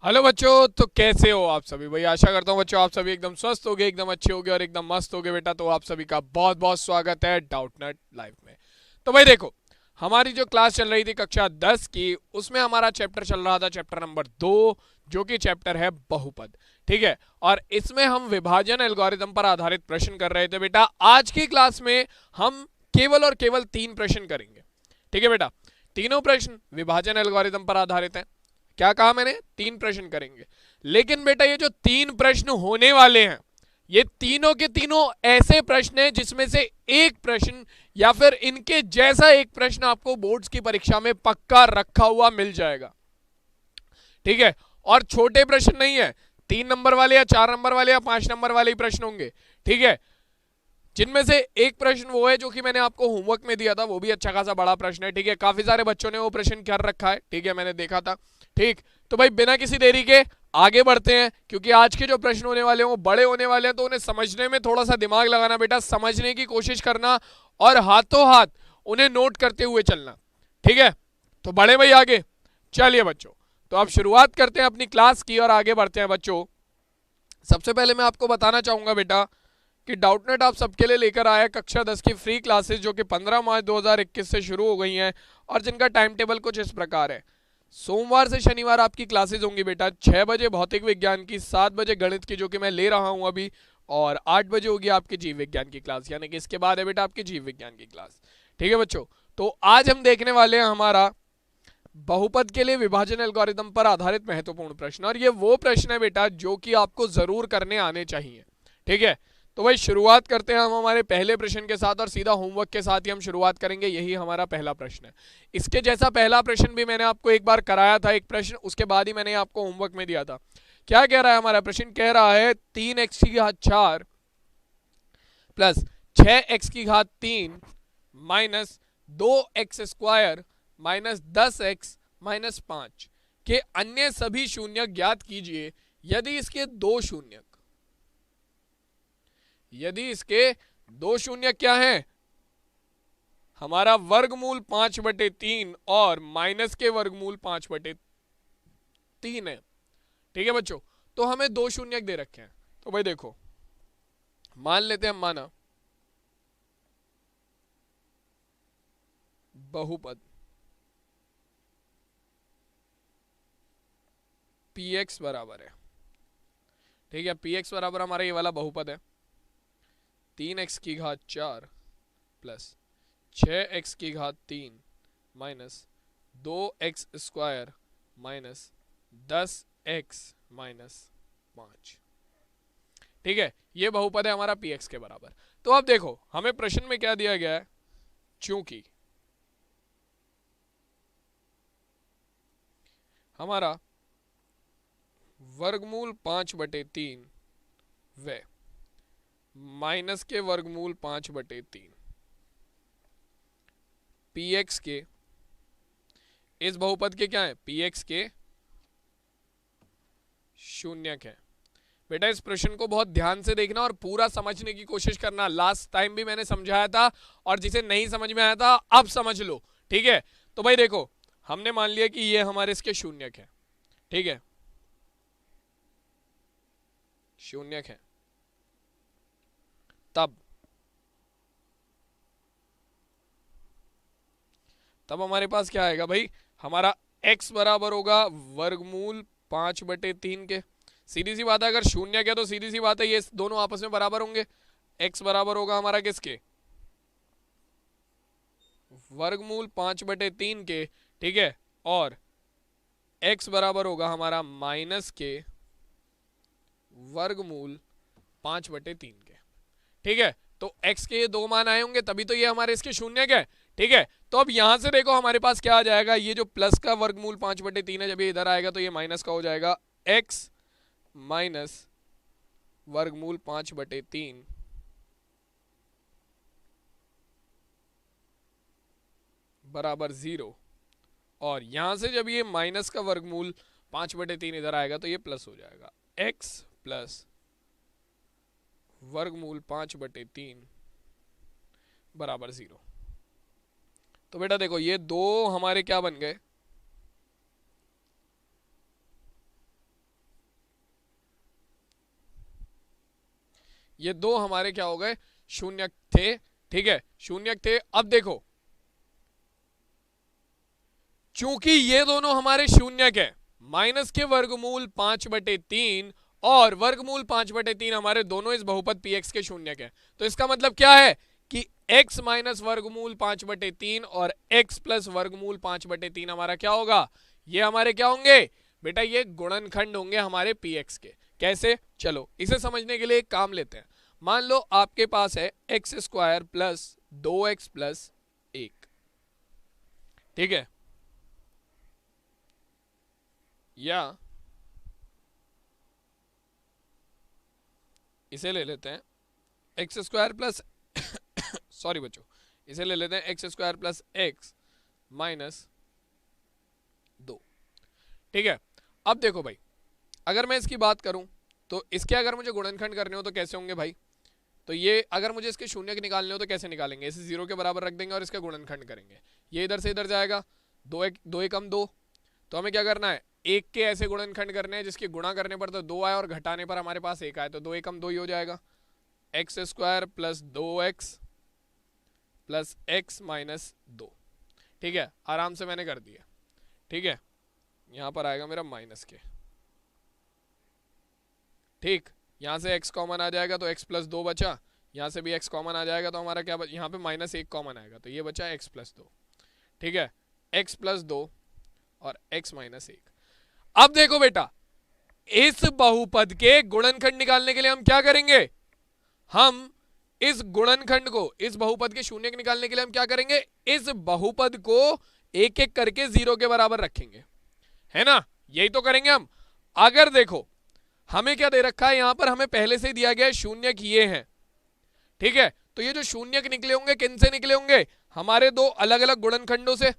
Hello बच्चों, तो कैसे हो आप सभी। भाई आशा करता हूँ बच्चों आप सभी एकदम स्वस्थ होगे, एकदम अच्छे होगे और एकदम मस्त होगे बेटा। तो आप सभी का बहुत बहुत स्वागत है डाउटनट लाइफ में। तो भाई देखो, हमारी जो क्लास चल रही थी कक्षा 10 की, उसमें हमारा चैप्टर चल रहा था चैप्टर नंबर 2, जो कि चैप्टर है बहुपद। ठीक है, और इसमें हम विभाजन एल्गोरिदम पर आधारित प्रश्न कर रहे थे बेटा। आज की क्लास में हम केवल और केवल 3 प्रश्न करेंगे। ठीक है बेटा, तीनों प्रश्न विभाजन एल्गोरिदम पर आधारित हैं। क्या कहा मैंने, 3 प्रश्न करेंगे। लेकिन बेटा ये जो 3 प्रश्न होने वाले हैं, ये तीनों के तीनों ऐसे प्रश्न हैं जिसमें से एक प्रश्न या फिर इनके जैसा एक प्रश्न आपको बोर्ड्स की परीक्षा में पक्का रखा हुआ मिल जाएगा। ठीक है, और छोटे प्रश्न नहीं है, 3 नंबर वाले या 4 नंबर वाले या 5 नंबर वाले ही प्रश्न होंगे। ठीक है, जिनमें से एक प्रश्न वो है जो कि मैंने आपको होमवर्क में दिया था, वो भी अच्छा खासा बड़ा प्रश्न है। ठीक है, काफी सारे बच्चों ने वो प्रश्न कर रखा है। ठीक है, मैंने देखा था। ठीक, तो भाई बिना किसी देरी के आगे बढ़ते हैं, क्योंकि आज के जो प्रश्न होने वाले हैं वो बड़े होने वाले हैं, तो उन्हें समझने में थोड़ा सा दिमाग लगाना बेटा, समझने की कोशिश करना और हाथों हाथ उन्हें नोट करते हुए चलना। ठीक है, तो बड़े भाई आगे चलिए बच्चों। तो अब शुरुआत करते हैं अपनी क्लास की और आगे बढ़ते हैं बच्चों। सबसे पहले मैं आपको बताना चाहूंगा बेटा कि डाउटनेट आप सबके लिए लेकर आया है कक्षा 10 की फ्री क्लासेस, जो कि 15 मार्च 2021 से शुरू हो गई हैं और जिनका टाइम टेबल कुछ इस प्रकार है। सोमवार से शनिवार आपकी क्लासेस होंगी बेटा। 6 बजे भौतिक विज्ञान की, 7 बजे गणित की जो कि मैं ले रहा हूं अभी, और 8 बजे होगी आपकी जीव विज्ञान की क्लास, यानी कि इसके बाद है बेटा आपकी जीव विज्ञान की क्लास। ठीक है बच्चों, तो आज हम देखने वाले हैं हमारा बहुपद के लिए विभाजन एल्गोरिदम पर आधारित महत्वपूर्ण प्रश्न, और ये वो प्रश्न है बेटा जो कि आपको जरूर करने आने चाहिए। ठीक है, तो भाई शुरुआत करते हैं हम हमारे पहले प्रश्न के साथ, और सीधा होमवर्क के साथ ही हम शुरुआत करेंगे। यही हमारा पहला प्रश्न है। इसके जैसा पहला प्रश्न भी मैंने आपको एक बार कराया था, एक प्रश्न, उसके बाद ही मैंने आपको होमवर्क में दिया था। क्या कह रहा है हमारा प्रश्न, कह रहा है 3x की घात 4 प्लस 6x की घात 3 minus 2x² minus 10x minus 5 के अन्य सभी शून्य ज्ञात कीजिए यदि इसके दो शून्यक, यदि इसके दो शून्य क्या है, हमारा वर्गमूल 5/3 और माइनस के वर्गमूल 5/3 है। ठीक है बच्चों, तो हमें दो शून्यक दे रखे हैं। तो भाई देखो, मान लेते हैं, माना बहुपद px बराबर है। ठीक है, px बराबर हमारा ये वाला बहुपद है, 3x की घात 4 प्लस 6x की घात 3 minus 2x² minus 10x minus 5। ठीक है, ये बहुपद है हमारा px के बराबर। तो अब देखो हमें प्रश्न में क्या दिया गया है, चूंकि हमारा वर्गमूल 5/3 व माइनस के वर्गमूल 5/3 px के, इस बहुपद के क्या है, px के शून्यक है। बेटा इस प्रश्न को बहुत ध्यान से देखना और पूरा समझने की कोशिश करना। लास्ट टाइम भी मैंने समझाया था, और जिसे नहीं समझ में आया था अब समझ लो। ठीक है, तो भाई देखो, हमने मान लिया कि ये हमारे इसके शून्यक है। ठीक है, शून्यक है, तब तब हमारे पास क्या आएगा भाई, हमारा x बराबर होगा वर्गमूल 5/3 के। सीधी सी बात है, अगर शून्य है तो सीधी सी बात है ये दोनों आपस में बराबर होंगे। x बराबर होगा हमारा किसके, वर्गमूल 5/3 के। ठीक है, और x बराबर होगा हमारा माइनस के वर्गमूल 5/3 के। ठीक है, तो x के ये दो मान आए होंगे तभी तो ये हमारे इसके शून्य है। ठीक है, तो अब यहां से देखो हमारे पास क्या आ जाएगा, ये जो प्लस का वर्गमूल 5/3 है, जब ये इधर आएगा तो ये माइनस का हो जाएगा। x माइनस वर्गमूल 5/3 बराबर 0। और यहां से जब ये माइनस का वर्गमूल 5/3 इधर आएगा तो ये प्लस हो जाएगा, x प्लस वर्गमूल 5/3 बराबर 0। तो बेटा देखो ये दो हमारे क्या बन गए, ये दो हमारे क्या हो गए, शून्य थे। ठीक है, शून्य थे। अब देखो, चूंकि ये दोनों हमारे शून्यक है, माइनस के वर्गमूल 5/3 और वर्गमूल 5/3 हमारे दोनों इस बहुपद पी एक्स के शून्यक है। तो इसका मतलब क्या है कि x माइनस वर्गमूल 5/3 और x प्लस वर्गमूल 5/3 हमारा क्या होगा, ये हमारे क्या होंगे बेटा, ये गुणनखंड होंगे हमारे पी एक्स के। कैसे, चलो इसे समझने के लिए एक काम लेते हैं। मान लो आपके पास है x square plus 2x plus 1। ठीक है, या इसे ले लेते हैं एक्स स्क्वायर प्लस सॉरी बच्चों, इसे ले लेते हैं x square plus x minus 2। ठीक है, अब देखो भाई, अगर मैं इसकी बात करूं तो इसके अगर मुझे गुणनखंड करने हो तो कैसे होंगे भाई, तो ये अगर मुझे इसके शून्य के निकालने हो तो कैसे निकालेंगे, इसे 0 के बराबर रख देंगे और इसका गुणनखंड करेंगे। ये इधर से इधर जाएगा, 2 एकम 2, तो हमें क्या करना है, एक के ऐसे गुणनखंड करने हैं जिसके गुणा करने पर तो 2 आए और घटाने पर हमारे पास 1 आए, तो 2 एकम 2 ही हो जाएगा। X square plus 2x plus x minus 2। ठीक है, आराम से मैंने कर दिया। ठीक है, यहां पर आएगा मेरा माइनस के। ठीक, यहां से x कॉमन आ जाएगा तो x प्लस 2 बचा, यहां से भी x कॉमन आ जाएगा तो हमारा क्या बचा, यहां पे -1 कॉमन आएगा तो ये बचा x प्लस 2। ठीक है, x प्लस 2 और x माइनस 1। अब देखो बेटा, इस बहुपद के गुणनखंड निकालने के लिए हम क्या करेंगे, हम इस गुणनखंड को, इस बहुपद के शून्य निकालने के लिए हम क्या करेंगे, इस बहुपद को एक एक करके 0 के बराबर रखेंगे, है ना, यही तो करेंगे हम। अगर देखो हमें क्या दे रखा है, यहां पर हमें पहले से ही दिया गया है शून्यक ये हैं। ठीक है, तो ये जो शून्यक निकले होंगे किन से निकले होंगे, हमारे दो अलग अलग गुणनखंडों से।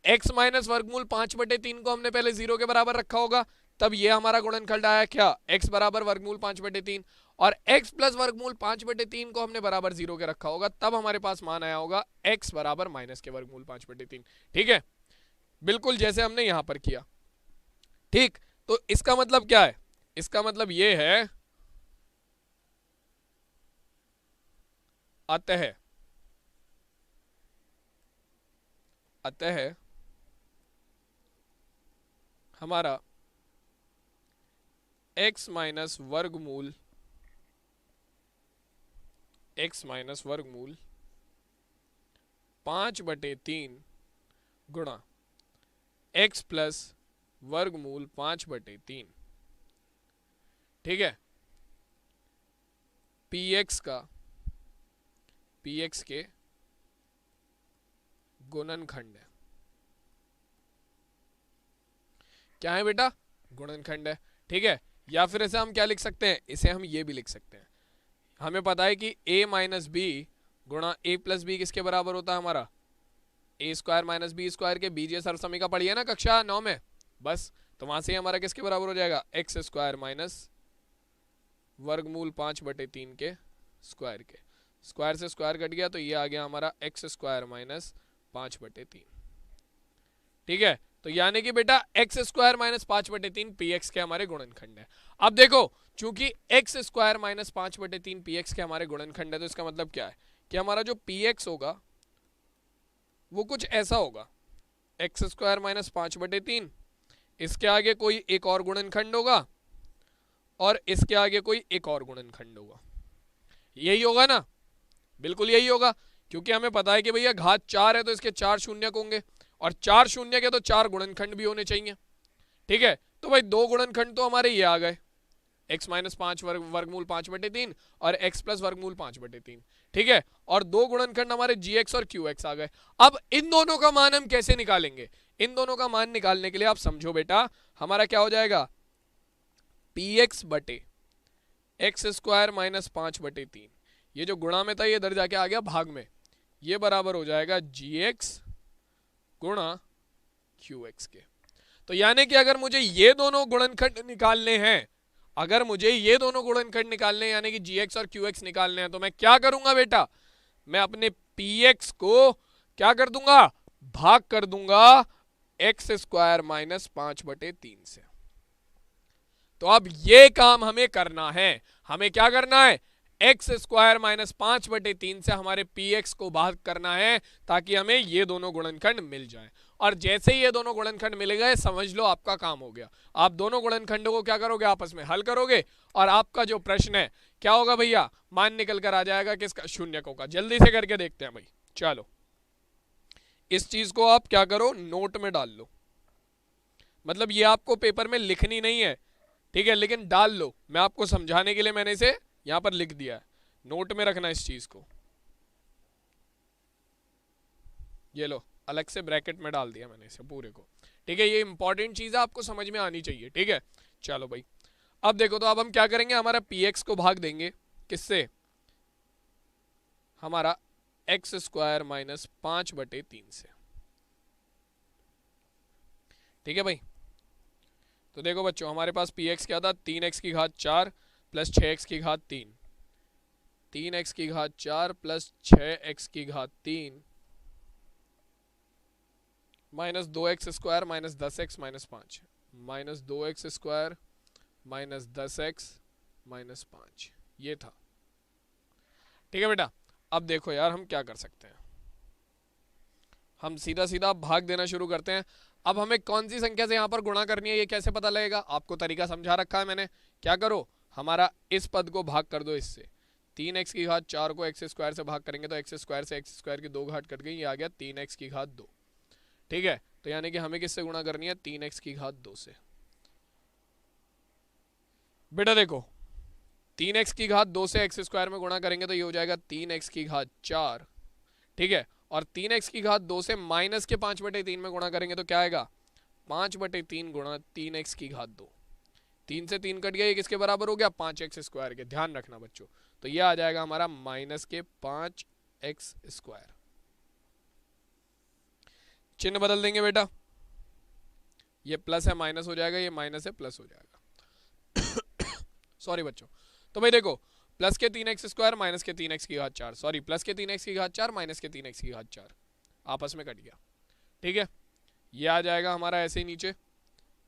x माइनस वर्गमूल 5/3 को हमने पहले 0 के बराबर रखा होगा, तब ये हमारा गुणनखंड आया क्या, x बराबर वर्गमूल 5/3, और x प्लस वर्गमूल 5/3 को हमने बराबर 0 के रखा होगा, तब हमारे पास मान आया होगा x बराबर माइनस के वर्गमूल 5/3। ठीक है, बिल्कुल जैसे हमने यहां पर किया। ठीक, तो इसका मतलब क्या है, इसका मतलब ये है अतः हमारा x माइनस वर्गमूल 5/3 गुणा x प्लस वर्गमूल 5/3, ठीक है, px के गुणनखंड है। क्या है बेटा, गुणनखंड है। ठीक है, या फिर इसे हम क्या लिख सकते हैं, इसे हम ये भी लिख सकते हैं, हमें पता है कि a माइनस बी गुणा a प्लस बी किसके बराबर होता है, हमारा a स्क्वायर माइनस बी स्क्वायर के बीजीय सरसमी का पढ़िए ना कक्षा 9 में, बस तो वहां से हमारा किसके बराबर हो जाएगा, एक्स स्क्वायर माइनस वर्गमूल 5/3 के स्क्वायर के, स्क्वायर से स्क्वायर कट गया तो ये आ गया हमारा एक्स स्क्वायर माइनस 5/3। ठीक है, तो यानी कि बेटा x square minus 5/3 P x के हमारे गुणनखंड है। अब देखो, चूंकि x square minus 5/3 P x के हमारे गुणनखंड है, तो इसका मतलब क्या है कि हमारा जो पी एक्स होगा वो कुछ ऐसा होगा, एक्स स्क्वायर माइनस 5/3, इसके आगे कोई एक और गुणनखंड होगा और इसके आगे कोई एक और गुणनखंड होगा, यही होगा ना, बिल्कुल यही होगा, क्योंकि हमें पता है कि भैया घात 4 है तो इसके 4 शून्यक होंगे, और 4 शून्यक है तो 4 गुणनखंड भी होने चाहिए। ठीक है, तो भाई 2 गुणनखंड तो हमारे ये आ गए, x माइनस 5 वर्गमूल 5/3 और x प्लस वर्गमूल 5/3। ठीक है, और 2 गुणनखंड हमारे gx और qx आ गए। अब इन दोनों का मान हम कैसे निकालेंगे, इन दोनों का मान निकालने के लिए आप समझो बेटा, हमारा क्या हो जाएगा, px बटे एक्स स्क्वायर माइनस 5/3, ये जो गुणा में था ये इधर जाके आ गया भाग में, ये बराबर हो जाएगा gx गुणा qx के। तो यानी कि अगर मुझे ये दोनों गुणनखंड निकालने हैं, अगर मुझे ये दोनों गुणनखंड निकालने हैं यानी कि gx और qx निकालने हैं, तो मैं क्या करूंगा बेटा, मैं अपने px को क्या कर दूंगा, भाग कर दूंगा एक्स स्क्वायर माइनस 5/3 से। तो अब ये काम हमें करना है, हमें क्या करना है, एक्स स्क्वायर माइनस 5/3 से हमारे पी एक्स को भाग करना है ताकि हमें ये दोनों गुणनखंड मिल जाए। और जैसे ही ये दोनों गुणनखंड मिल गए समझ लो आपका काम हो गया। आप दोनों गुणनखंडों को क्या करोगे, आपस में हल करोगे और आपका जो प्रश्न है क्या होगा भैया, मान निकल कर आ जाएगा किसका, शून्यकों का। जल्दी से करके देखते हैं भाई। चलो इस चीज को आप क्या करो, नोट में डाल लो। मतलब ये आपको पेपर में लिखनी नहीं है, ठीक है, लेकिन डाल लो। मैं आपको समझाने के लिए मैंने इसे यहां पर लिख दिया है, नोट में रखना इस चीज को। ये लो अलग से ब्रैकेट में डाल दिया मैंने इसे पूरे को, ठीक है। ये इंपॉर्टेंट चीज है, आपको समझ में आनी चाहिए, ठीक है। चलो भाई अब देखो, तो अब हम क्या करेंगे, हमारा पी एक्स को भाग देंगे किससे, हमारा एक्स स्क्वायर माइनस 5/3 से, ठीक है भाई। तो देखो बच्चों हमारे पास पी एक्स क्या था, 3x की घात 4 प्लस 6x की घात 3, 3x की घात 4 प्लस 6x की घात 3 minus 2x square minus 10x minus 5, minus 2x square minus 10x minus 5, ये था, ठीक है बेटा। अब देखो यार हम क्या कर सकते हैं, हम सीधा सीधा भाग देना शुरू करते हैं। अब हमें कौन सी संख्या से यहाँ पर गुणा करनी है ये कैसे पता लगेगा, आपको तरीका समझा रखा है मैंने। क्या करो, हमारा इस पद को भाग कर दो इससे, 3x की घात 4 को x स्क्वायर से भाग करेंगे तो x स्क्वायर से x स्क्वायर की 2 घात कट गई, ये आ गया 3x की घात 2, ठीक है। तो यानी कि हमें किससे गुणा करनी है, 3x की घात 2 से। बेटा देखो 3x की घात 2 से x स्क्वायर में गुणा करेंगे तो ये हो जाएगा 3x की घात 4, ठीक है। और 3x की घात 2 से माइनस के 5/3 में गुणा करेंगे तो क्या आएगा, 5/3 गुणा 3x की घात 2, 3 से 3 कट गया, ये किसके बराबर हो गया, 5x स्क्वायर के। ध्यान रखना बच्चों, तो ये आ जाएगा हमारा माइनस के 5x स्क्वायर। चिन्ह बदल देंगे बेटा, ये प्लस है माइनस हो जाएगा, ये माइनस है प्लस हो जाएगा सॉरी बच्चों। तो भाई देखो प्लस के 3x स्क्वायर माइनस के 3x की घात 4, सॉरी प्लस के 3x की घात 4 माइनस के 3x की घात 4 आपस में कट गया, ठीक है। ये आ जाएगा हमारा ऐसे ही नीचे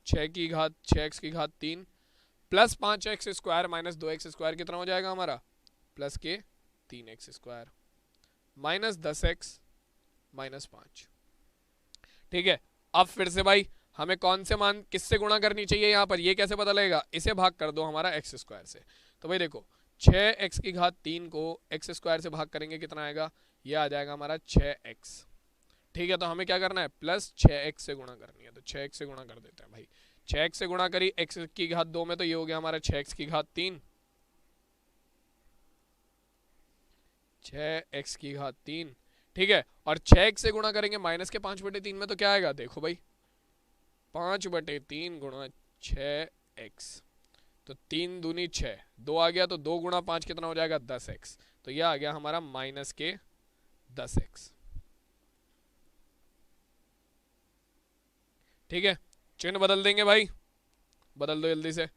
6x की घात 3 plus 5x square minus 2x square कितना हो जाएगा हमारा, प्लस के 3x square minus 10x minus 5, ठीक है। अब फिर से भाई हमें कौन से मान किससे गुणा करनी चाहिए यहाँ पर, ये कैसे पता लगेगा, इसे भाग कर दो हमारा x स्क्वायर से। तो भाई देखो 6x की घात 3 को x स्क्वायर से भाग करेंगे कितना आएगा, ये आ जाएगा हमारा 6x, ठीक है। तो हमें क्या करना है, प्लस 6x से गुणा करनी है, तो 6x से गुणा कर देते हैं भाई। 6x से गुणा करी x की घात 2 में, तो ये हो गया हमारा 6x की घात 3, 6x की घात 3, ठीक है। और 6x से गुणा करेंगे माइनस के 5/3 में, तो क्या आएगा, देखो भाई 5/3 गुणा 6x, तो 3 दूनी 6, 2 आ गया, तो 2 गुणा 5 कितना हो जाएगा, 10x, तो यह आ गया हमारा माइनस के 10x, ठीक है। चिन्ह बदल देंगे भाई, बदल दो जल्दी से,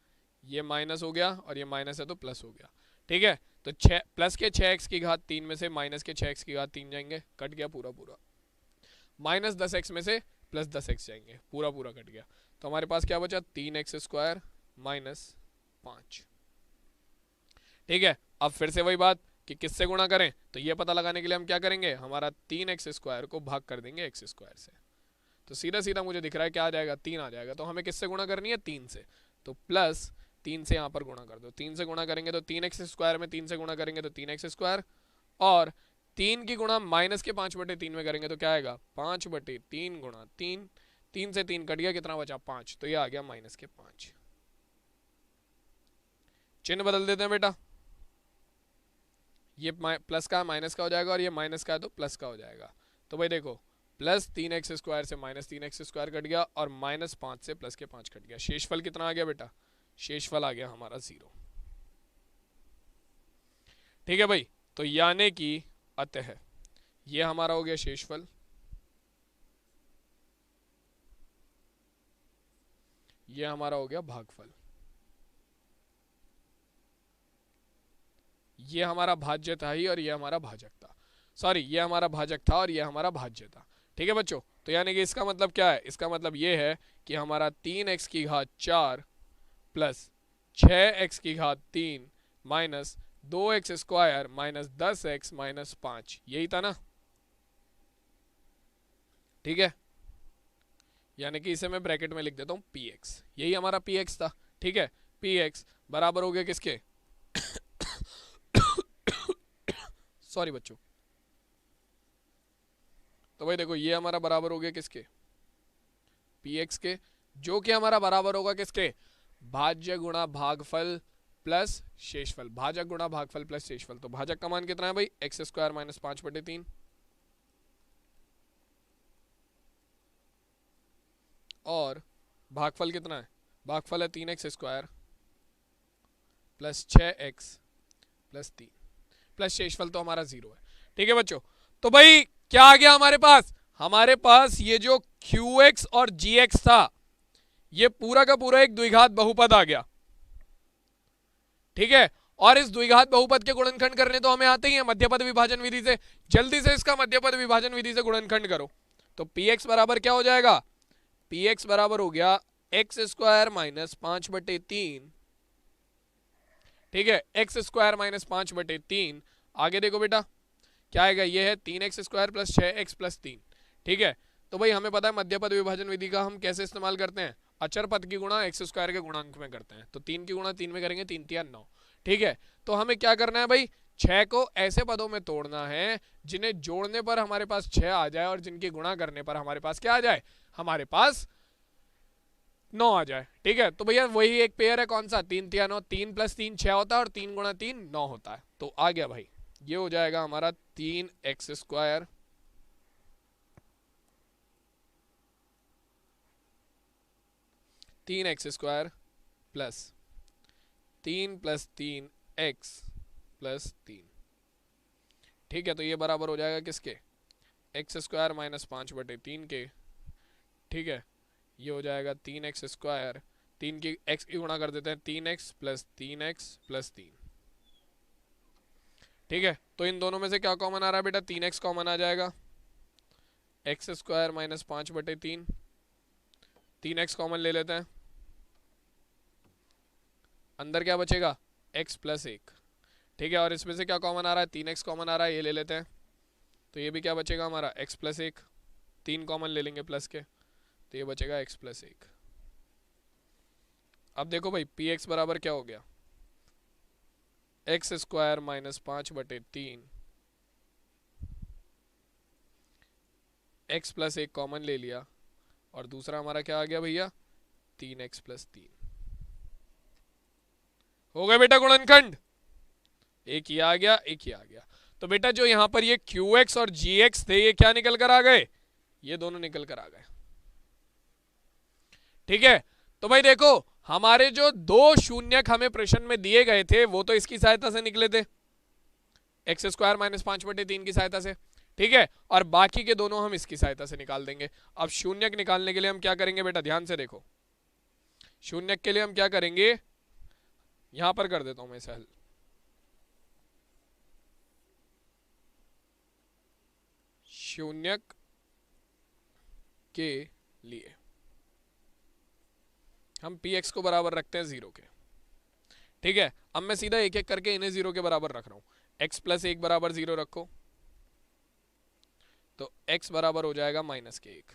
ये माइनस हो गया और ये माइनस है तो प्लस हो गया, ठीक है। तो 6 प्लस के 6x की घात 3 में से माइनस के 6x की घात 3 जाएंगे, कट गया पूरा पूरा, माइनस 10x में से प्लस 10x जाएंगे, पूरा पूरा कट गया। तो हमारे पास क्या बचा, 3x स्क्वायर माइनस 5, ठीक है। अब फिर से वही बात कि किससे गुणा करें, तो ये पता लगाने के लिए हम क्या करेंगे, हमारा 3x स्क्वायर को भाग कर देंगे x स्क्वायर से, तो सीधा सीधा मुझे दिख रहा है क्या आ जाएगा, 3 आ जाएगा। तो हमें किससे गुणा करनी है, 3 से, तो प्लस 3 से यहाँ पर गुणा कर दो, 3 से गुणा करेंगे तो 3x स्क्वायर में 3 से गुणा करेंगे तो 3x स्क्वायर, और 3 की गुणा माइनस के 5/3 में करेंगे तो क्या आएगा, 5/3 गुणा 3, 3 से 3 कट गया, कितना बचा 5, तो ये आ गया माइनस के 5। चिन्ह बदल देते हैं बेटा, ये प्लस का माइनस का हो जाएगा और ये माइनस का है तो प्लस का हो जाएगा। तो भाई देखो प्लस 3x स्क्वायर से माइनस 3x स्क्वायर कट गया और माइनस 5 से प्लस के 5 कट गया, शेषफल कितना आ गया बेटा, शेषफल आ गया हमारा 0, ठीक है भाई। तो यानी कि अतः ये हमारा हो गया शेषफल, ये हमारा हो गया भागफल, ये हमारा भाज्य था ही और ये हमारा भाजक था, सॉरी ये हमारा भाजक था और ये हमारा भाज्य था, ठीक है बच्चों। तो यानी कि इसका मतलब क्या है, इसका मतलब ये है कि हमारा 3x की घात 4 प्लस 6x की घात 3 minus 2x² minus 10x minus 5, यही था ना, ठीक है। यानी कि इसे मैं ब्रैकेट में लिख देता हूं px, यही हमारा px था, ठीक है। px बराबर हो गया किसके सॉरी बच्चों, तो भाई देखो ये हमारा बराबर हो गया किसके, px के, जो कि हमारा बराबर होगा किसके, भाज्य गुणा भागफल प्लस शेषफल, भाजक गुणा भागफल प्लस शेषफल। तो भाजक का मान कितना है भाई, x² माइनस 5/3, और भागफल कितना है, भागफल है 3x² plus 6x plus 3 plus शेषफल तो हमारा 0 है, ठीक है बच्चों। तो भाई क्या आ गया हमारे पास, हमारे पास ये जो qx और gx था, ये पूरा का पूरा एक द्विघात बहुपद आ गया, ठीक है। और इस द्विघात बहुपद के गुणनखंड करने तो हमें आते ही है मध्यपद विभाजन विधि से, जल्दी से इसका मध्यपद विभाजन विधि से गुणनखंड करो। तो px बराबर क्या हो जाएगा, px बराबर हो गया x² माइनस 5/3, ठीक है, x² माइनस 5/3। आगे देखो बेटा क्या आएगा, ये है 3x² प्लस 6x प्लस 3, ठीक है। तो भाई हमें पता है मध्यपद विभाजन विधि का हम कैसे इस्तेमाल करते हैं, अचर पद की गुणा x² के गुणांक में करते हैं। तो 3 की गुणा 3 में करेंगे, 3 3 9, ठीक है। तो हमें क्या करना है भाई, 6 को ऐसे पदों में तोड़ना है जिन्हें जोड़ने पर हमारे पास 6 आ जाए और जिनकी गुणा करने पर हमारे पास क्या आ जाए, हमारे पास 9 आ जाए, ठीक है। तो भैया वही एक पेयर है, कौन सा, 3 3 9, 3 प्लस 3 6 होता है और 3 गुणा 3 9 होता है। तो आ गया भाई, ये हो जाएगा हमारा 3x² plus 3 plus 3x plus 3, ठीक है। तो ये बराबर हो जाएगा किसके, x² माइनस 5/3 के, ठीक है। ये हो जाएगा 3x², 3 की x की गुणा कर देते हैं, 3x प्लस 3x प्लस 3, ठीक है। तो इन दोनों में से क्या कॉमन आ रहा है बेटा, 3x कॉमन आ जाएगा, x² माइनस 5/3, 3x कॉमन ले लेते हैं, अंदर क्या बचेगा, x प्लस 1, ठीक है। और इसमें से क्या कॉमन आ रहा है, 3x कॉमन आ रहा है, ये ले लेते हैं। तो ये भी क्या बचेगा हमारा, x प्लस 1, 3 कॉमन ले लेंगे प्लस के, तो ये बचेगा x प्लस 1। अब देखो भाई px बराबर क्या हो गया, x² minus 5/3, x plus 1 common ले लिया, और दूसरा हमारा क्या आ गया भैया, 3x प्लस 3। हो गया बेटा गुणनखंड, एक ही आ गया, एक ही आ गया। तो बेटा जो यहां पर ये qx और gx थे, ये क्या निकल कर आ गए, ये दोनों निकल कर आ गए, ठीक है। तो भाई देखो हमारे जो दो शून्यक हमें प्रश्न में दिए गए थे वो तो इसकी सहायता से निकले थे, x² माइनस 5/3 की सहायता से, ठीक है। और बाकी के दोनों हम इसकी सहायता से निकाल देंगे। अब शून्यक निकालने के लिए हम क्या करेंगे बेटा, ध्यान से देखो, शून्यक के लिए हम क्या करेंगे, यहां पर कर देता हूं मैं इसे हल, शून्यक के लिए हम px को बराबर रखते हैं 0 के, ठीक है। अब मैं सीधा एक एक करके इन्हें 0 के बराबर रख रहा हूं। x प्लस 1 बराबर 0 रखो, तो x बराबर हो जाएगा माइनस के 1,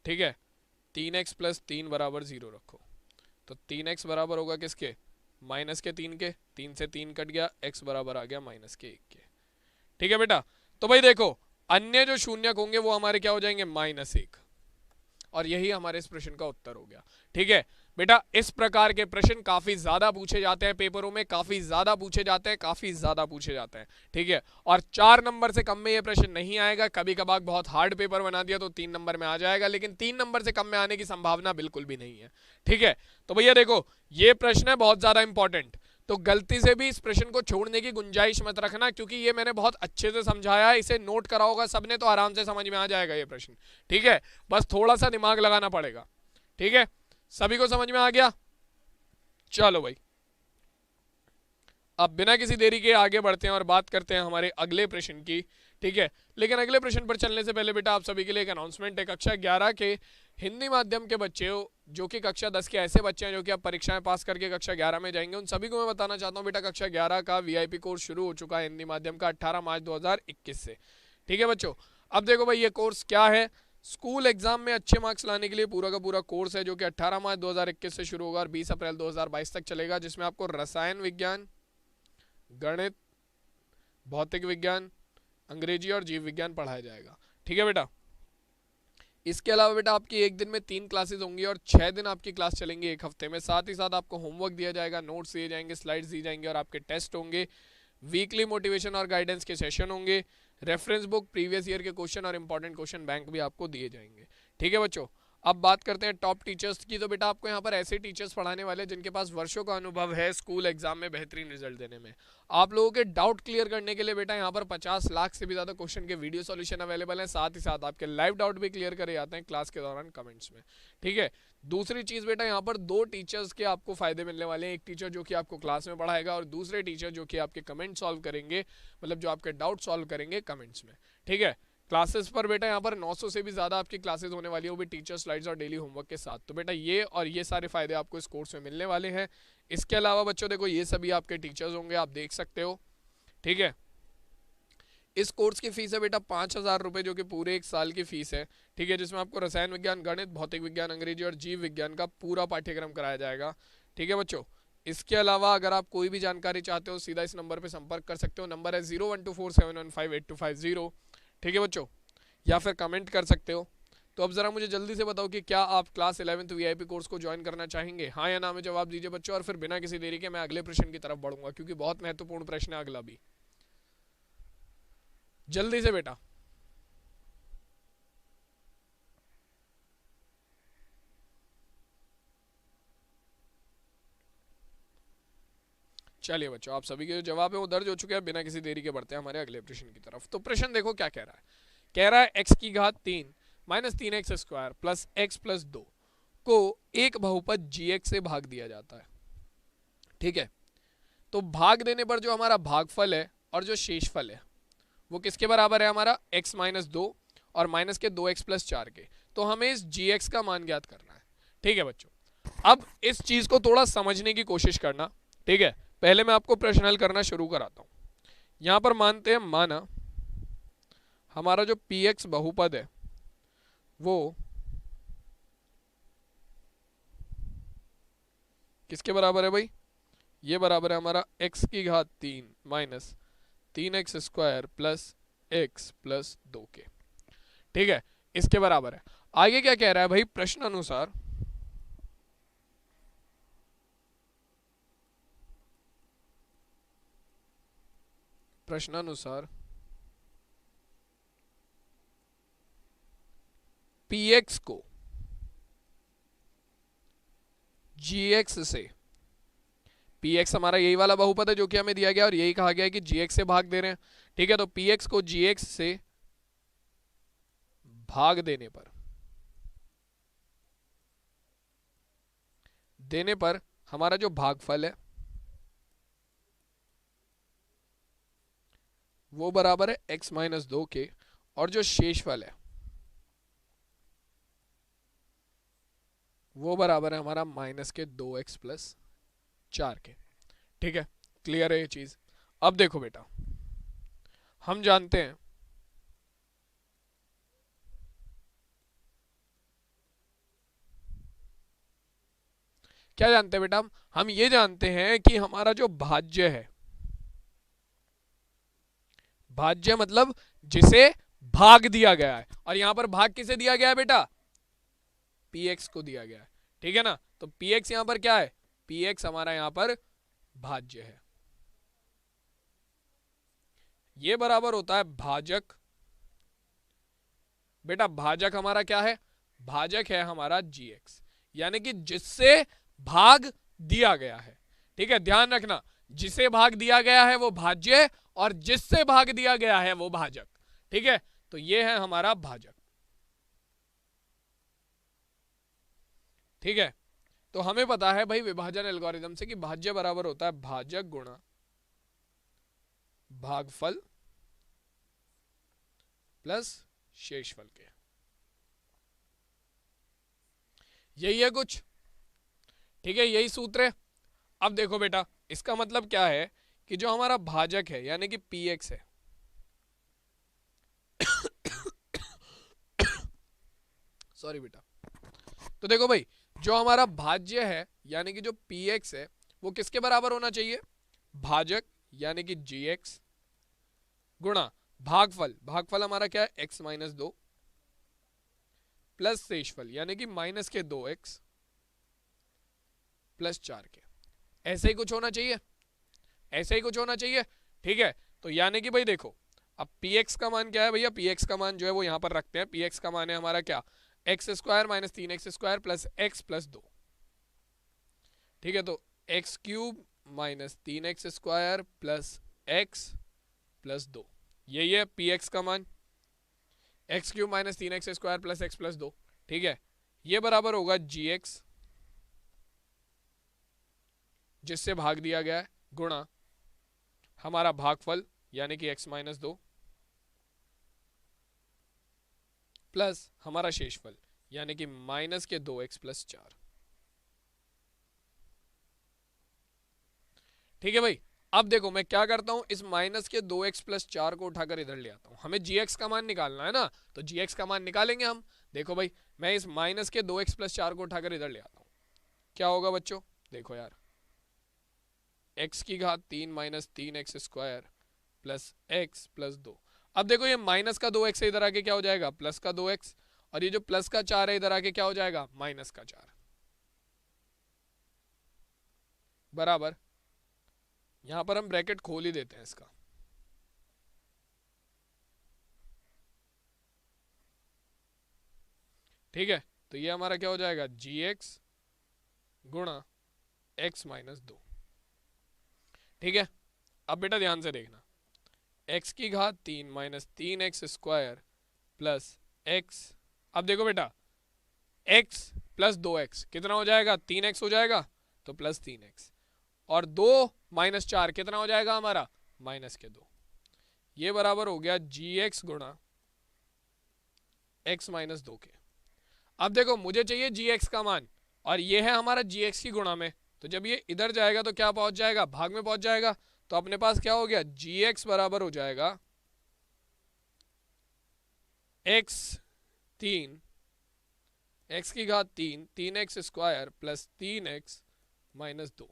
ठीक है। 3x प्लस 3 बराबर 0 रखो, तो 3x बराबर होगा किसके, माइनस के 3 के, 3 से 3 कट गया, x बराबर आ गया माइनस के 1 के, ठीक है बेटा। तो भाई देखो अन्य जो शून्यक होंगे वो हमारे क्या हो जाएंगे, -1, और यही हमारे इस प्रश्न का उत्तर हो गया, ठीक है बेटा। इस प्रकार के प्रश्न काफी ज्यादा पूछे जाते हैं पेपरों में, काफी ज्यादा पूछे जाते हैं, काफी ज्यादा पूछे जाते हैं, ठीक है। और 4 नंबर से कम में ये प्रश्न नहीं आएगा, कभी कभार बहुत हार्ड पेपर बना दिया तो 3 नंबर में आ जाएगा, लेकिन 3 नंबर से कम में आने की संभावना बिल्कुल भी नहीं है, ठीक है। तो भैया देखो ये प्रश्न है बहुत ज्यादा इंपॉर्टेंट, तो गलती से भी इस प्रश्न को छोड़ने की गुंजाइश मत रखना, क्योंकि ये मैंने बहुत अच्छे से समझाया है, इसे नोट करा होगा सबने तो आराम से समझ में आ जाएगा ये प्रश्न, ठीक है। बस थोड़ा सा दिमाग लगाना पड़ेगा, ठीक है। सभी को समझ में आ गया, चलो भाई अब बिना किसी देरी के आगे बढ़ते हैं और बात करते हैं हमारे अगले प्रश्न की, ठीक है। लेकिन अगले प्रश्न पर चलने से पहले बेटा आप सभी के लिए एक अनाउंसमेंट है, कक्षा 11 के हिंदी माध्यम के बच्चे जो कि कक्षा 10 के ऐसे बच्चे हैं जो कि अब परीक्षाएं पास करके कक्षा 11 में जाएंगे, उन सभी को मैं बताना चाहता हूं बेटा कक्षा 11 का वीआईपी कोर्स शुरू हो चुका है हिंदी माध्यम का 18 मार्च 2021 से। ठीक है बच्चों, अब देखो भाई ये कोर्स क्या है। स्कूल एग्जाम में अच्छे मार्क्स लाने के लिए पूरा का पूरा कोर्स है जो कि 18 मार्च 2021 से शुरू होगा और 20 अप्रैल 2022 तक चलेगा, जिसमें आपको रसायन विज्ञान, गणित, भौतिक विज्ञान, अंग्रेजी और जीव विज्ञान पढ़ाया जाएगा। ठीक है बेटा, इसके अलावा बेटा आपकी एक दिन में 3 क्लासेस होंगी और 6 दिन आपकी क्लास चलेंगी एक हफ्ते में। साथ ही साथ आपको होमवर्क दिया जाएगा, नोट्स दिए जाएंगे, स्लाइड्स दी जाएंगे और आपके टेस्ट होंगे। वीकली मोटिवेशन और गाइडेंस के सेशन होंगे। रेफरेंस बुक, प्रीवियस ईयर के क्वेश्चन और इंपॉर्टेंट क्वेश्चन बैंक भी आपको दिए जाएंगे। ठीक है बच्चों, अब बात करते हैं टॉप टीचर्स की। तो बेटा आपको यहाँ पर ऐसे टीचर्स पढ़ाने वाले जिनके पास वर्षों का अनुभव है स्कूल एग्जाम में बेहतरीन रिजल्ट देने में। आप लोगों के डाउट क्लियर करने के लिए बेटा यहाँ पर 50 लाख से भी ज्यादा क्वेश्चन के वीडियो सॉल्यूशन अवेलेबल हैं। साथ ही साथ आपके लाइव डाउट भी क्लियर करे जाते हैं क्लास के दौरान कमेंट्स में। ठीक है, दूसरी चीज बेटा यहाँ पर 2 टीचर्स के आपको फायदे मिलने वाले हैं। एक टीचर जो कि आपको क्लास में पढ़ाएगा और दूसरे टीचर जो कि आपके कमेंट सॉल्व करेंगे, मतलब जो आपके डाउट सॉल्व करेंगे कमेंट्स में। ठीक है, क्लासेस पर बेटा यहाँ पर 900 से भी ज्यादा आपकी क्लासेस होने वाली है, वो भी टीचर स्लाइड्स और डेली होमवर्क के साथ। तो बेटा ये और ये सारे फायदे आपको इस कोर्स में मिलने वाले हैं। इसके अलावा बच्चों देखो ये सभी आपके टीचर्स होंगे, आप देख सकते हो। ठीक है, इस कोर्स की फीस है बेटा 5,000 रुपए, जो कि पूरे 1 साल की फीस है। ठीक है, जिसमें आपको रसायन विज्ञान, गणित, भौतिक विज्ञान, अंग्रेजी और जीव विज्ञान का पूरा पाठ्यक्रम कराया जाएगा। ठीक है बच्चों, इसके अलावा अगर आप कोई भी जानकारी चाहते हो सीधा इस नंबर पर संपर्क कर सकते हो। नंबर है 0124715825। ठीक है बच्चों, या फिर कमेंट कर सकते हो। तो अब जरा मुझे जल्दी से बताओ कि क्या आप क्लास 11th वीआईपी कोर्स को ज्वाइन करना चाहेंगे, हाँ या ना में जवाब दीजिए बच्चों। और फिर बिना किसी देरी के मैं अगले प्रश्न की तरफ बढ़ूंगा क्योंकि बहुत महत्वपूर्ण प्रश्न है अगला भी। जल्दी से बेटा। चलिए बच्चों, आप सभी के जो जवाब है वो दर्ज हो चुके हैं। बिना किसी देरी के बढ़ते हैं हमारे अगले प्रश्न की तरफ। तो प्रश्न देखो क्या कह रहा है। कह रहा है x की घात 3 minus 3x square plus x plus 2 को एक बहुपद gx से भाग दिया जाता है। ठीक है, तो भाग देने पर जो हमारा भागफल है और जो शेषफल है वो किसके बराबर है, हमारा x माइनस 2 और माइनस के 2x प्लस 4 के। तो हमें इस gx का मान ज्ञात करना है। ठीक है बच्चों, अब इस चीज को थोड़ा समझने की कोशिश करना। ठीक है, पहले मैं आपको प्रश्न हल करना शुरू कराता हूं। यहां पर मानते हैं, माना हमारा जो px बहुपद है वो किसके बराबर है भाई, ये बराबर है हमारा x की घात 3 minus 3x square plus x plus 2 के। ठीक है, इसके बराबर है। आगे क्या कह रहा है भाई, प्रश्न अनुसार px को gx से, px हमारा यही वाला बहुपद है जो कि हमें दिया गया और यही कहा गया है कि gx से भाग दे रहे हैं। ठीक है, तो px को gx से भाग देने पर हमारा जो भागफल है वो बराबर है x माइनस 2 के और जो शेषफल है वो बराबर है हमारा माइनस के 2x प्लस 4 के। ठीक है, क्लियर है ये चीज। अब देखो बेटा, हम जानते हैं क्या जानते हैं बेटा, हम ये जानते हैं कि हमारा जो भाज्य है, भाज्य मतलब जिसे भाग दिया गया है, और यहां पर भाग किसे दिया गया है बेटा, px को दिया गया है। ठीक है ना, तो px यहां पर क्या है, px हमारा यहां पर भाज्य है। ये बराबर होता है भाजक। बेटा भाजक हमारा क्या है, भाजक है हमारा gx, यानी कि जिससे भाग दिया गया है। ठीक है, ध्यान रखना, जिसे भाग दिया गया है वो भाज्य और जिससे भाग दिया गया है वो भाजक। ठीक है, तो ये है हमारा भाजक। ठीक है, तो हमें पता है भाई विभाजन एल्गोरिथम से कि भाज्य बराबर होता है भाजक गुणा भागफल प्लस शेषफल के। यही है कुछ, ठीक है, यही सूत्र है। अब देखो बेटा, इसका मतलब क्या है कि जो हमारा भाजक है यानी कि पी एक्स है, सॉरी बेटा, तो देखो भाई, जो हमारा भाज्य है यानी कि जो पी एक्स है वो किसके बराबर होना चाहिए, भाजक यानी कि जी एक्स गुणा भागफल, भागफल हमारा क्या है एक्स माइनस 2 प्लस शेषफल यानी कि माइनस के 2x प्लस 4 के। ऐसे ही कुछ होना चाहिए, ऐसे ही कुछ होना चाहिए, ठीक है। तो यानी कि भाई देखो, अब px का मान क्या है भैया, px का मान जो है वो यहां पर रखते हैं। px का मान है हमारा क्या, x square minus 3x² plus x plus 2, ठीक है। तो x cube minus 3x² plus x plus 2, यही है px का मान, x cube minus 3x² plus x plus 2, ठीक है। ये बराबर होगा जी एक्स जिससे भाग दिया गया है गुणा हमारा भागफल यानी कि x माइनस 2 प्लस हमारा शेषफल यानी कि माइनस के 2x प्लस 4, ठीक है भाई। अब देखो मैं क्या करता हूं, इस माइनस के 2x प्लस 4 को उठाकर इधर ले आता हूं, हमें gx का मान निकालना है ना, तो gx का मान निकालेंगे हम। देखो भाई, मैं इस माइनस के 2x प्लस 4 को उठाकर इधर ले आता हूं, क्या होगा बच्चों, देखो यार, x की घात 3 minus 3x² plus x plus 2। अब देखो ये माइनस का 2x इधर आके क्या हो जाएगा, प्लस का 2x, और ये जो प्लस का 4 है इधर आके क्या हो जाएगा, माइनस का 4, बराबर। यहां पर हम ब्रैकेट खोल ही देते हैं इसका, ठीक है। तो ये हमारा क्या हो जाएगा, जी एक्स गुणा एक्स माइनस 2, ठीक है। अब बेटा ध्यान से देखना, x की घात 3 माइनस 3x² प्लस एक्स, अब देखो बेटा x प्लस 2x कितना हो जाएगा, 3x हो जाएगा, तो प्लस 3x, और 2 माइनस 4 कितना हो जाएगा हमारा, माइनस के 2, ये बराबर हो गया जी एक्स गुणा एक्स माइनस 2 के। अब देखो मुझे चाहिए जी एक्स का मान, और ये है हमारा जी एक्स की गुणा में, तो जब ये इधर जाएगा तो क्या पहुंच जाएगा, भाग में पहुंच जाएगा। तो अपने पास क्या हो गया, जी एक्स बराबर हो जाएगा एक्स 3 एक्स की घात 3x² प्लस 3x माइनस 2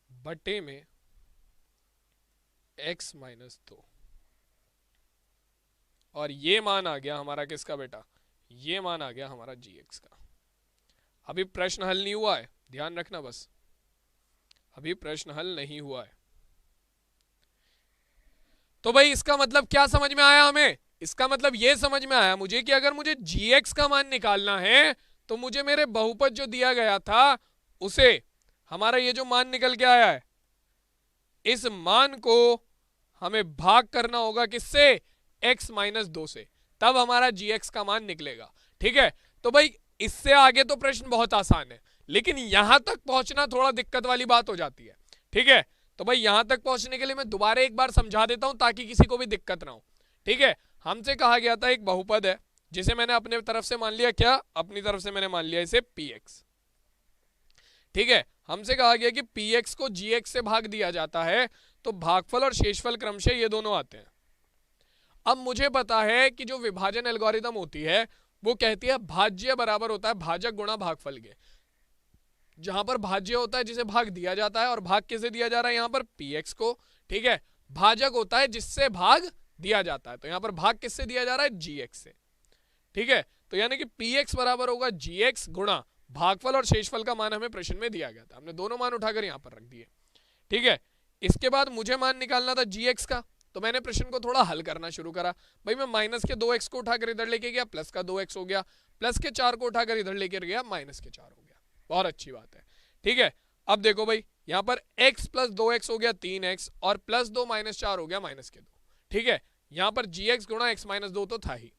बटे में x माइनस 2, और ये मान आ गया हमारा किसका बेटा, ये मान आ गया हमारा gx का। अभी प्रश्न हल नहीं हुआ है, ध्यान रखना बस, अभी प्रश्न हल नहीं हुआ है। तो भाई इसका मतलब क्या समझ में आया हमें, इसका मतलब ये समझ में आया मुझे कि अगर मुझे gx का मान निकालना है तो मुझे मेरे बहुपद जो दिया गया था उसे, हमारा ये जो मान निकल के आया है, इस मान को हमें भाग करना होगा किससे, x माइनस 2 से, तब हमारा gx का मान निकलेगा, ठीक है। तो भाई इससे आगे तो प्रश्न बहुत आसान है, लेकिन यहां तक पहुंचना थोड़ा दिक्कत वाली बात हो जाती है, ठीक है। तो भाई यहां तक पहुंचने के लिए मैं दोबारा एक बार समझा देता हूं ताकि किसी को भी दिक्कत ना हो, ठीक है। हमसे कहा गया था एक बहुपद है जिसे मैंने अपने तरफ से मान लिया, क्या, अपनी तरफ से मैंने मान लिया इसे px, ठीक है। हमसे कहा गया कि px को gx से भाग दिया जाता है तो भागफल और शेषफल क्रमशः ये दोनों आते हैं। अब मुझे पता है कि जो विभाजन एल्गोरिथम होती है वो कहती है भाज्य बराबर होता है भाजक गुणा भागफल के, जहां पर भाज्य होता है जिसे भाग दिया जाता है, और भाग किसे दिया जा रहा है यहाँ पर, px को, ठीक है। भाजक होता है जिससे भाग दिया जाता है, तो यहाँ पर भाग किससे दिया जा रहा है, gx से, ठीक है। तो यानी कि px बराबर होगा gx गुणा भागफल और शेषफल का मान हमें प्रश्न में दिया गया था, हमने दोनों मान उठाकर यहाँ पर रख दिए, ठीक है। इसके बाद मुझे मान निकालना था gx का, तो मैंने प्रश्न को थोड़ा हल करना शुरू करा। भाई मैं माइनस के 2x को उठाकर इधर लेके गया, प्लस का 2x हो गया, प्लस के 4 को उठाकर इधर लेकर गया, माइनस के 4 हो गया, बहुत अच्छी बात है, ठीक है। अब देखो भाई यहाँ पर x प्लस 2x हो गया 3x, और प्लस 2 माइनस 4 हो गया माइनस के 2, ठीक है। यहाँ पर gx गुणा x माइनस 2 तो था ही,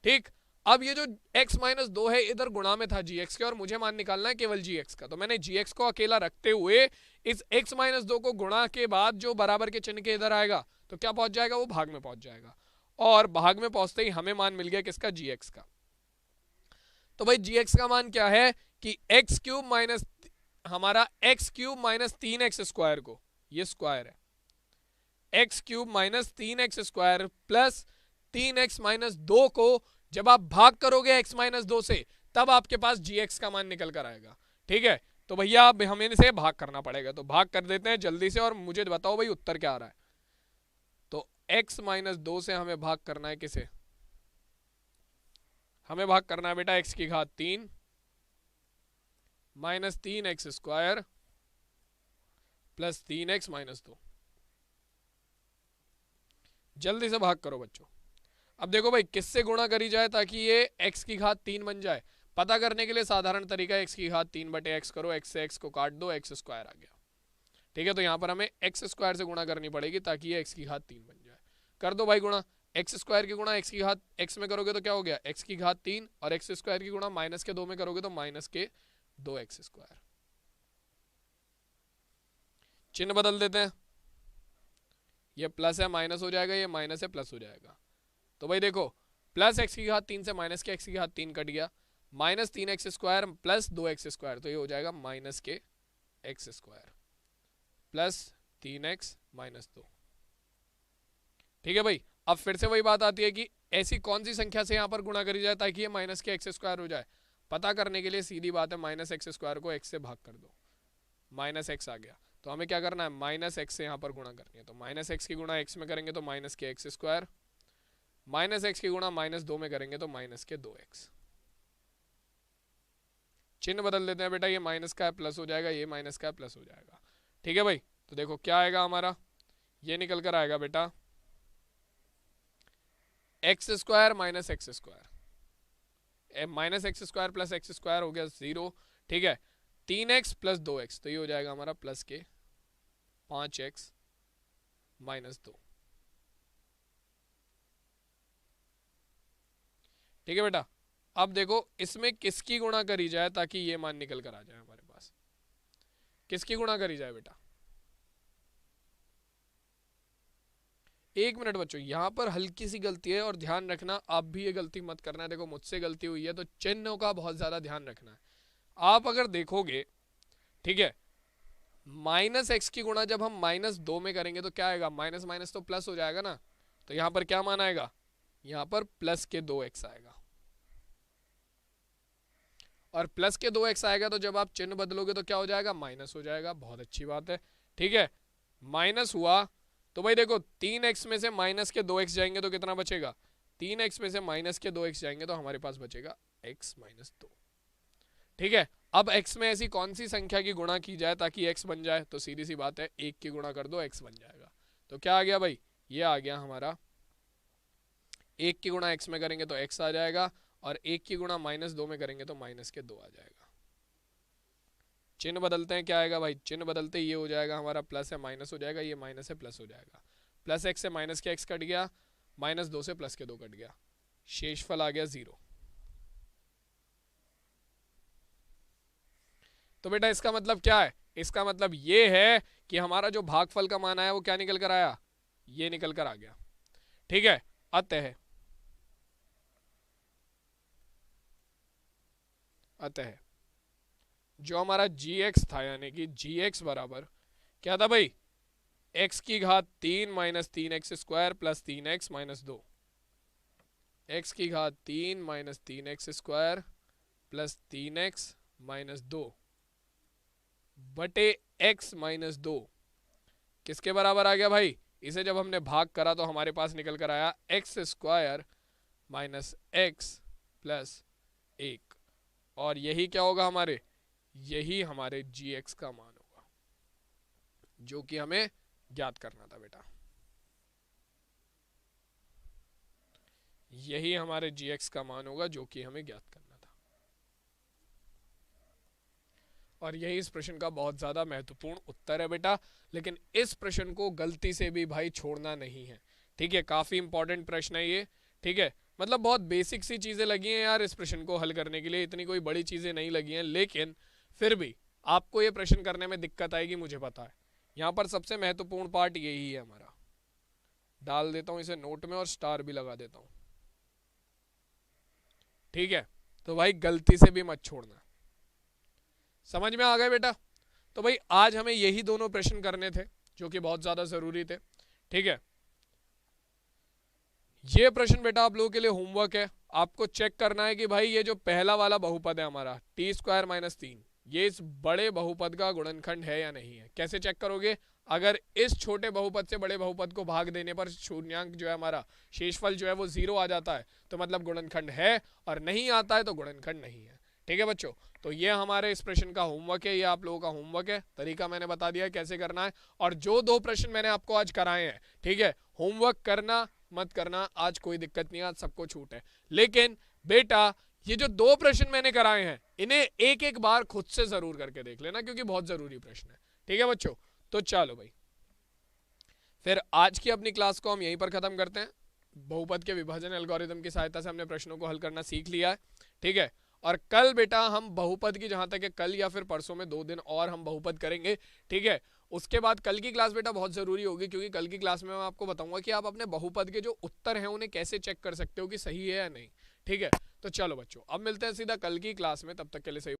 ठीक। अब ये जो x माइनस 2 है इधर गुणा में था gx के, और मुझे मान निकालना है केवल gx का, तो मैंने gx को अकेला रखते हुए इस x माइनस 2 को गुणा के बाद जो बराबर के चिन्ह के इधर आएगा तो क्या पहुंच जाएगा, वो भाग में पहुंच जाएगा, और भाग में पहुंचते ही हमें मान मिल गया किसका, gx का। तो भाई gx का मान क्या है, कि एक्स क्यूब माइनस हमारा x cube minus 3x square को, ये स्क्वायर है, x cube minus 3x square plus 3x minus 2 को जब आप भाग करोगे x माइनस 2 से, तब आपके पास gx का मान निकल कर आएगा। ठीक है, तो भैया अब हमें इसे भाग करना पड़ेगा, तो भाग कर देते हैं जल्दी से और मुझे बताओ भाई उत्तर क्या आ रहा है। तो x माइनस 2 से हमें भाग करना है किसे, हमें भाग करना है बेटा x की घात 3 minus 3x square plus 3x minus 2। जल्दी से भाग करो बच्चों। अब देखो भाई किससे गुणा करी जाए ताकि ये x की घात 3 बन जाए, पता करने के लिए साधारण तरीका x की घात 3 बटे x करो, x से x को काट दो, x स्क्वायर आ गया। ठीक है, तो यहां पर हमें x स्क्वायर से गुणा करनी पड़ेगी ताकि ये x की घात 3 बन जाए। कर दो भाई गुणा, x स्क्वायर की गुणा x की घात x में करोगे तो क्या हो गया, x की घात 3, और x स्क्वायर की गुणा माइनस के 2 में करोगे तो माइनस के 2x स्क्वायर। चिन्ह बदल देते हैं, ये प्लस है माइनस हो जाएगा, ये माइनस है प्लस हो जाएगा। तो भाई देखो प्लस एक्स की घात 3 से माइनस के एक्स की घात 3 कट गया, minus 3x square plus 2x square, तो ये हो जाएगा माइनस के x square plus 3x minus 2। ठीक है भाई, अब फिर से वही बात आती है कि ऐसी कौन सी संख्या से यहाँ पर गुणा करी जाए ताकि ये माइनस के एक्स स्क्वायर हो जाए। पता करने के लिए सीधी बात है, माइनस एक्स स्क्वायर को एक्स से भाग कर दो, माइनस एक्स आ गया। तो हमें क्या करना है, माइनस एक्स से यहाँ पर गुणा करनी है, तो माइनस एक्स की गुणा एक्स में करेंगे तो माइनस के एक्स स्क्वायर, माइनस एक्स की गुणा माइनस 2 में करेंगे तो माइनस के 2x। चिन्ह बदल देते हैं बेटा, ये माइनस का है प्लस हो जाएगा, ये माइनस का है प्लस हो जाएगा। ठीक है भाई, तो देखो क्या आएगा हमारा, ये निकल कर आएगा बेटा x square minus x square, minus x square plus x square हो गया 0। ठीक है, 3x प्लस 2x, तो ये हो जाएगा हमारा प्लस के 5x माइनस 2। ठीक है बेटा, अब देखो इसमें किसकी गुणा करी जाए ताकि ये मान निकल कर आ जाए हमारे पास, किसकी गुणा करी जाए बेटा। एक मिनट बच्चों, यहां पर हल्की सी गलती है और ध्यान रखना, आप भी ये गलती मत करना है। देखो मुझसे गलती हुई है तो चिन्हों का बहुत ज्यादा ध्यान रखना है। आप अगर देखोगे, ठीक है, माइनस एक्स की गुणा जब हम माइनस 2 में करेंगे तो क्या आएगा, माइनस माइनस तो प्लस हो जाएगा ना, तो यहां पर क्या मान आएगा, यहां पर प्लस के 2x आएगा, और प्लस के 2x आएगा तो जब आप चिन्ह बदलोगे तो क्या हो जाएगा, माइनस हो जाएगा। बहुत अच्छी बात है। ठीक है, माइनस हुआ तो भाई देखो 3x में से माइनस के 2x जाएंगे तो कितना बचेगा, 3x में से माइनस के 2x जाएंगे तो हमारे पास बचेगा x माइनस 2। ठीक है, अब x में ऐसी कौन सी संख्या की गुणा की जाए ताकि x बन जाए, तो सीधी सी बात है 1 की गुणा कर दो x बन जाएगा। तो क्या आ गया भाई, ये आ गया हमारा 1 की गुणा x में करेंगे तो x आ जाएगा, और 1 की गुणा माइनस 2 में करेंगे तो माइनस के 2 आ जाएगा। चिन्ह बदलते हैं, क्या आएगा भाई, चिन्ह बदलते ये हो जाएगा हमारा प्लस है माइनस हो जाएगा, ये माइनस है प्लस हो जाएगा, प्लस एक्स से माइनस के एक्स कट गया, माइनस 2 से प्लस के 2 कट गया, शेषफल आ गया 0। तो बेटा इसका मतलब क्या है, इसका मतलब ये है कि हमारा जो भागफल का मान आया वो क्या निकल कर आया, ये निकल कर आ गया। ठीक है, अतः जो हमारा gx था, यानी कि gx बराबर क्या था भाई, x की घात 3 minus 3x square plus 3x minus 2, x की घात 3 minus 3x square plus 3x minus 2 बटे x माइनस 2 किसके बराबर आ गया भाई, इसे जब हमने भाग करा तो हमारे पास निकल कर आया x square minus x plus 1, और यही क्या होगा हमारे, यही हमारे gx का मान होगा जो कि हमें ज्ञात करना था बेटा, यही हमारे gx का मान होगा जो कि हमें ज्ञात करना था। और यही इस प्रश्न का बहुत ज्यादा महत्वपूर्ण उत्तर है बेटा, लेकिन इस प्रश्न को गलती से भी भाई छोड़ना नहीं है। ठीक है, काफी इंपॉर्टेंट प्रश्न है ये। ठीक है, मतलब बहुत बेसिक सी चीजें लगी हैं यार इस प्रश्न को हल करने के लिए, इतनी कोई बड़ी चीजें नहीं लगी हैं, लेकिन फिर भी आपको ये प्रश्न करने में दिक्कत आएगी मुझे पता है। यहाँ पर सबसे महत्वपूर्ण पार्ट यही है हमारा, डाल देता हूं इसे नोट में और स्टार भी लगा देता हूं। ठीक है, तो भाई गलती से भी मत छोड़ना। समझ में आ गए बेटा? तो भाई आज हमें यही दोनों प्रश्न करने थे जो कि बहुत ज्यादा जरूरी थे। ठीक है, ये प्रश्न बेटा आप लोगों के लिए होमवर्क है। आपको चेक करना है कि भाई ये जो पहला वाला बहुपद है हमारा टी स्क्वायर माइनस 3, ये इस बड़े बहुपद का गुणनखंड है या नहीं है। कैसे चेक करोगे? अगर इस छोटे बहुपद से बड़े बहुपद को भाग देने पर शून्यांक जो है हमारा शेषफल जो है वो 0 आ जाता है तो मतलब गुणनखंड है, और नहीं आता है तो गुणनखंड नहीं है। ठीक है बच्चों, तो ये हमारे इस प्रश्न का होमवर्क है, ये आप लोगों का होमवर्क है। तरीका मैंने बता दिया है कैसे करना है, और जो दो प्रश्न मैंने आपको आज कराए हैं, ठीक है, होमवर्क करना मत करना, आज कोई दिक्कत नहीं है, आज सबको छूट है। लेकिन बेटा ये जो दो प्रश्न मैंने कराए हैं इन्हें एक एक बार खुद से जरूर करके देख लेना, क्योंकि बहुत जरूरी प्रश्न है। ठीक है बच्चों, तो चलो भाई फिर आज की अपनी क्लास को हम यहीं पर खत्म करते हैं। बहुपद के विभाजन एल्गोरिथम की सहायता से हमने प्रश्नों को हल करना सीख लिया है। ठीक है, और कल बेटा हम बहुपद की, जहां तक है कल या फिर परसों में 2 दिन और हम बहुपद करेंगे। ठीक है, उसके बाद कल की क्लास बेटा बहुत जरूरी होगी, क्योंकि कल की क्लास में मैं आपको बताऊंगा कि आप अपने बहुपद के जो उत्तर हैं उन्हें कैसे चेक कर सकते हो कि सही है या नहीं। ठीक है, तो चलो बच्चों अब मिलते हैं सीधा कल की क्लास में, तब तक के लिए सही।